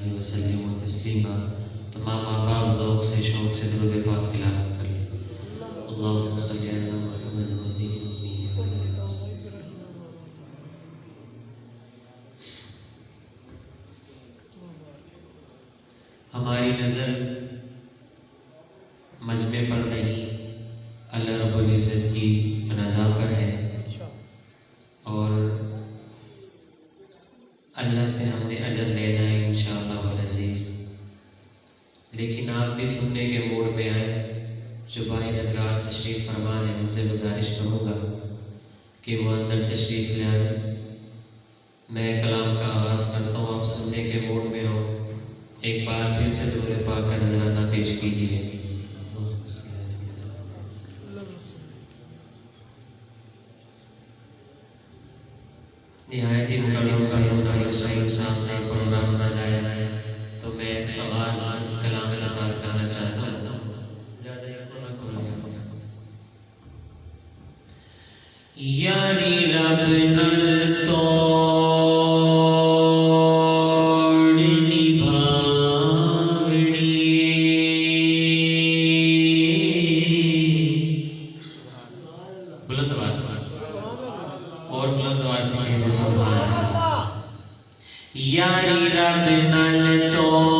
علیہ وسلم تسلیما۔ تمام ماں باپ ذوق سے شوق سے درود پاک تلاوت کر لیں۔ اللہم صلی علی محمد نبی امی وعلی آلہ وصحبہ۔ ہماری نظر مجمع پر نہیں، اللہ رب العزت کی رضا پر ہے، اور اللہ سے ہم نے اجر لینا ہے انشاءاللہ العزیز۔ لیکن آپ بھی سننے کے موڈ میں آئیں، جو باہر حضرات تشریف فرما ہے ان سے گزارش کروں گا کہ وہ اندر تشریف لے آئیں۔ میں کلام کا آغاز کرتا ہوں، آپ سننے کے موڈ میں ہو، ایک بار پھر سے درود پاک کا نذرانہ پیش کیجیے۔ نہایت ہی شاہد صاحب سے پروگرام سجایا ہے، تو میں آغاز اس کلام کے ساتھ کرنا چاہتا ہوں۔ یاری رب نل توڑ نبھاڑی، بلند آواز اور بلند آواز میں سبحان اللہ۔ یاری رب نل توڑ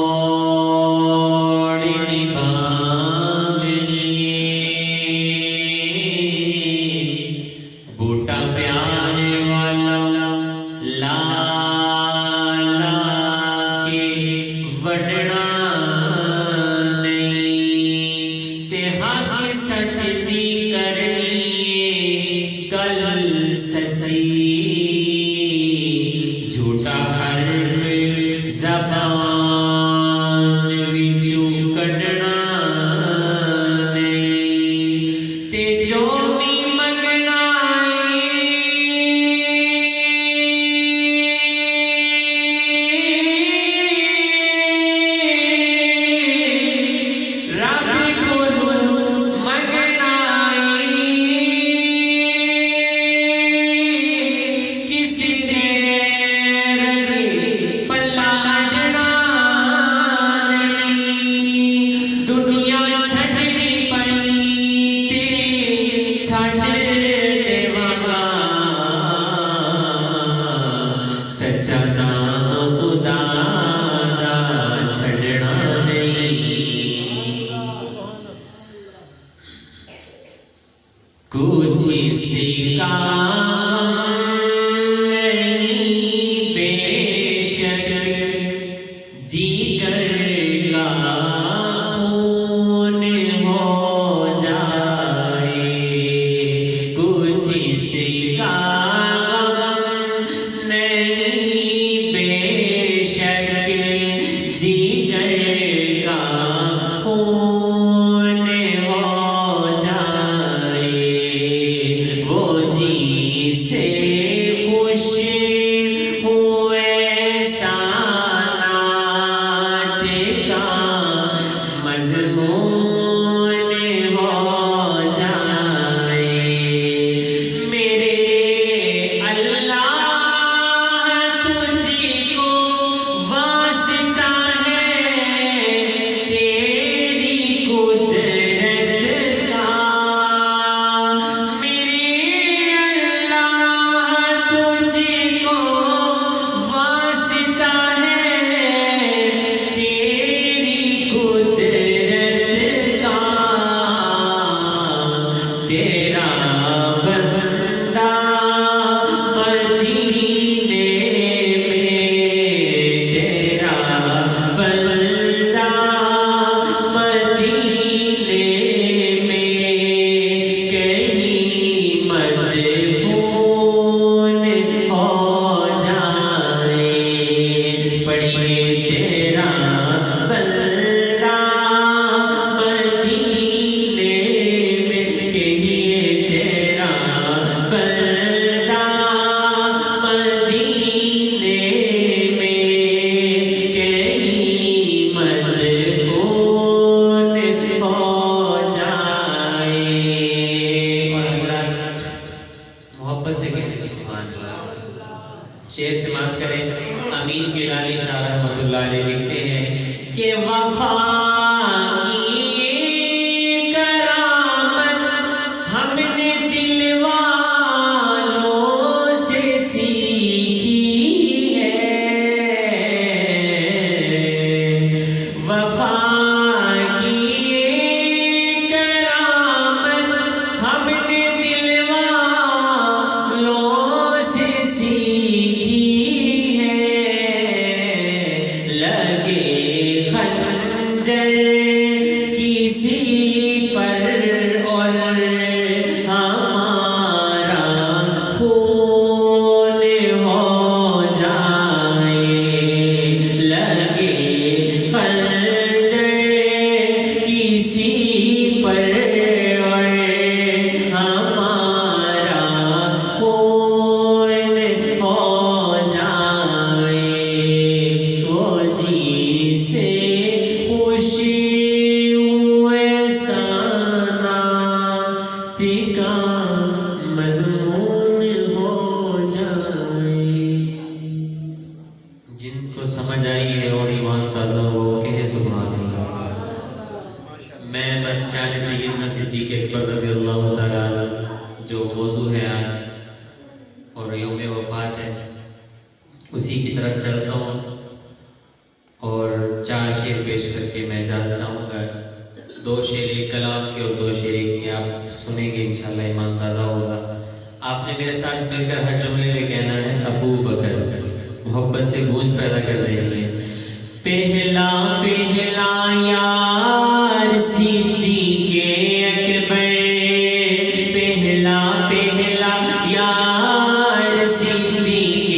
شعر سماعت کریں۔ امین گیلانی شاہ رحمۃ اللہ علیہ لکھتے کہ وفا کی کرامت ہم نے دل والوں سے سیکھی ہے، وفا کی کرامت ہم نے دل والوں سے سیکھی ہے، لگے خنجر کسی پر اور ہمارا خون ہو جائے، لگے خنجر کسی پر اور ہمارا خون ہو جائے، وہ جی سے خوشی ہوئے سناتی کا مضمون ہو جائے۔ جن کو سمجھ آئی ہے اور ایمان تازہ ہو کہے سبحان اللہ۔ میں بس شان سیدنا صدیق اکبر رضی اللہ تعالیٰ عنہ جو موضوع ہے آج اور یوم وفات ہے اسی کی طرف چلتا ہوں اور 4 شعر پیش کر کے میں اجازت چاہوں گا۔ 2 شعر کلام کے اور 2 شعر کے آپ سنیں گے، انشاءاللہ ایمان تازہ ہوگا۔ آپ نے میرے ساتھ مل کر ہر جملے میں کہنا ہے ابو بکر، محبت سے گونج پیدا کر رہی ہے۔ پہلا پہلا یار صدیق اکبر، پہلا پہلا یار صدیق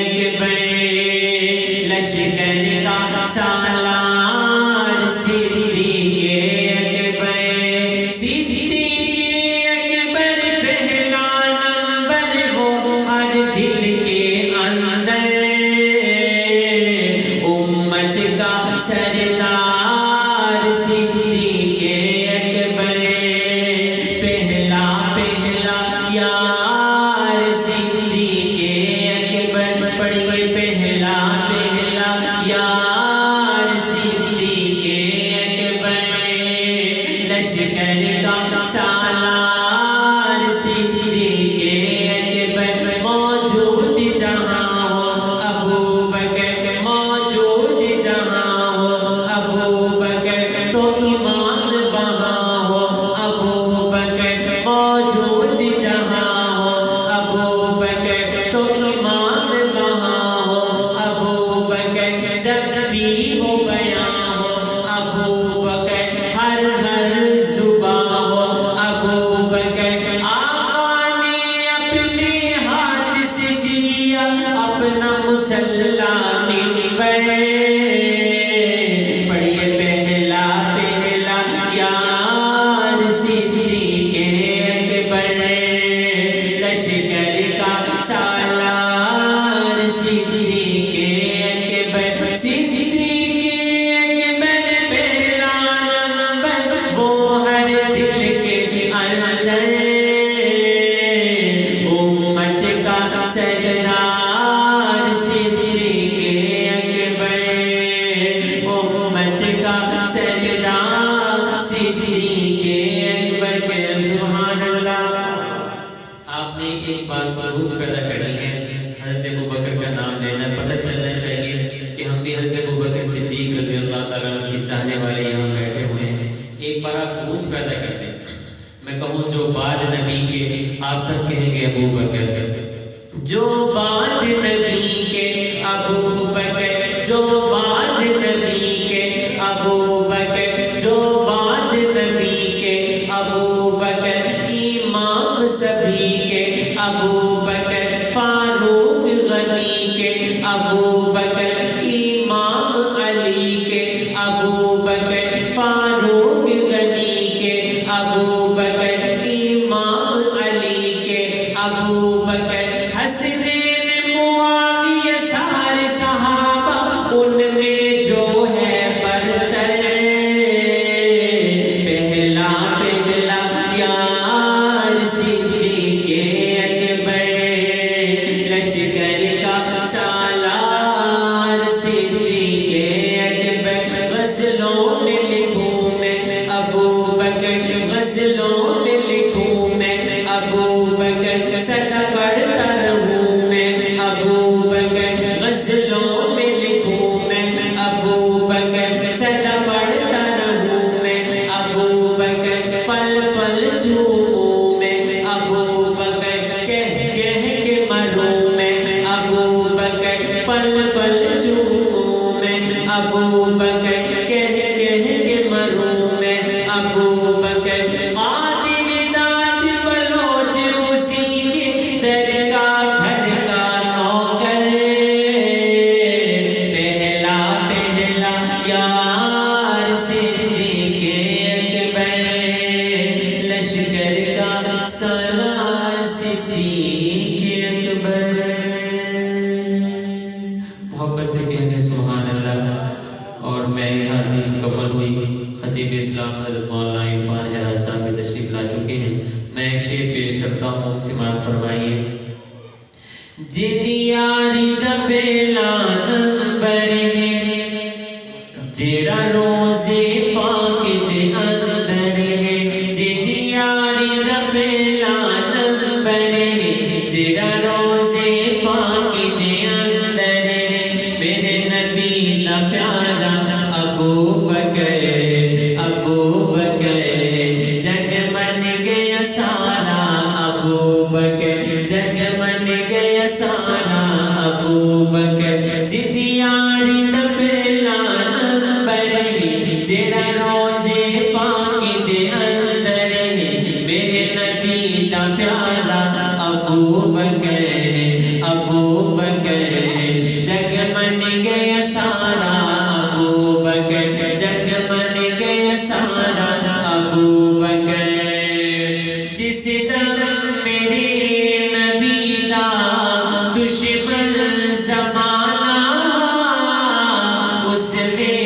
اکبر، لشکر کا سالار صدیق اکبر، صدیق اکبر پہلا نمبر وہ ہر دل کے اندر، امت کا سردار صدیق اکبر، پہلا پہلا یار صدیق اکبر، پڑھیے پہلا پہلا یار صدیق اکبر، لشکر کا سالار صدیق اکبر، موجود جہاں ہو ابو بکر، موجود جہاں ہو ابو بکر تو ایمان وہاں ہو ابو بکر، موجود جہاں ہو ابو بکر تو ایمان وہاں ہو ابو بکر، جب بھی ہو بیان ہو ابو بکر، ہر ہر زباں ہو ابو بکر، آقا نے اپنے ہاتھ سے دیا اپنا مسلح منبر، پڑھیے پہلا پہلا یار صدیق اکبر، لشکر کا سالار صدیق اکبر، صدیق اکبر پہلا نمبر وہ ہر دل کے اندر، امت کا سردار صدیق اکبر، امت کا سردار صدیق اکبر کے سبحان اللہ۔ آپ نے ایک بات تو روز پیدا کرنی ہے، حضرت ابو بکر کا نام لینا، پتہ چلنا چاہیے کہ ہم بھی حضرت ابو بکر صدیق رضی اللہ تعالیٰ عنہ کے چاہنے والے یہاں بیٹھے ہوئے ہیں۔ ایک بار آپ روز پیدا کرتے ہیں، میں کہوں جو بعد نبی کے آپ سب کہیں گے ابو بکر، جو بعد نبی کے ابو بکر، جو بعد نبی کے ابو بکر، جو بعد نبی کے ابو بکر، امام سبھی کے ابو بکر، فاروق غنی کے ابو بکر، امام علی کے ابو بکر، فاروق غنی کے ابو بکر، امام علی کے ابو بکر، حسنین معاویہ سارے صحابہ ان میں جو ہے برتر، پہلا پہلا یار صدیق اکبر، غزلوں میں لکھوں میں ابو بکر غزلوں میں لکھوں میں ابو بکر سدا پڑھتا رہوں میں ابو بکر غزلوں میں لکھوں میں ابو بکر سدا پڑھتا رہوں میں ابو بکر پل پل چوموں میں ابو بکر کہہ کہہ کے مروں میں ابو بکر پل پل چوموں میں ابو بکر کہہ کہہ کے مروں میں ابو بکر قادر داد بلوچ اسی کے در کا گھر کا نوکر پہلا پہلا یار صدیق اکبر لشکر کا سالار صدیق اکبر محبت سے کہتے سبحان اللہ۔ اور میں حاضری مکمل ہوئی۔ خطیب اسلام حضرت مولانا عرفان حیات صاحب بھی تشریف لا چکے ہیں۔ میں ایک شعر پیش کرتا ہوں، سماعت فرمائیے۔ جن یاری دا پہلا نمبر ہے جیڑا روزے پاک دے اندر ہے، جن یاری دا پہلا نمبر ہے جیڑا روزے پاک دے اندر ہے، میرے نبی دا پیارا ابو بکر ابو بکر جگ من گیا سارا ابو بکر جگ من گیا سارا ابو بکر جن یاری دا پہلا نمبر ہے جیڑا روزے پاک دے اندر ہے، میرے نبی دا پیارا ابو بکر ابو بکر جگ من گیا سارا ابو بکر جگ من گیا سارا ابو بکر جس دم میرے نبی دا دشمن زمانہ اس میں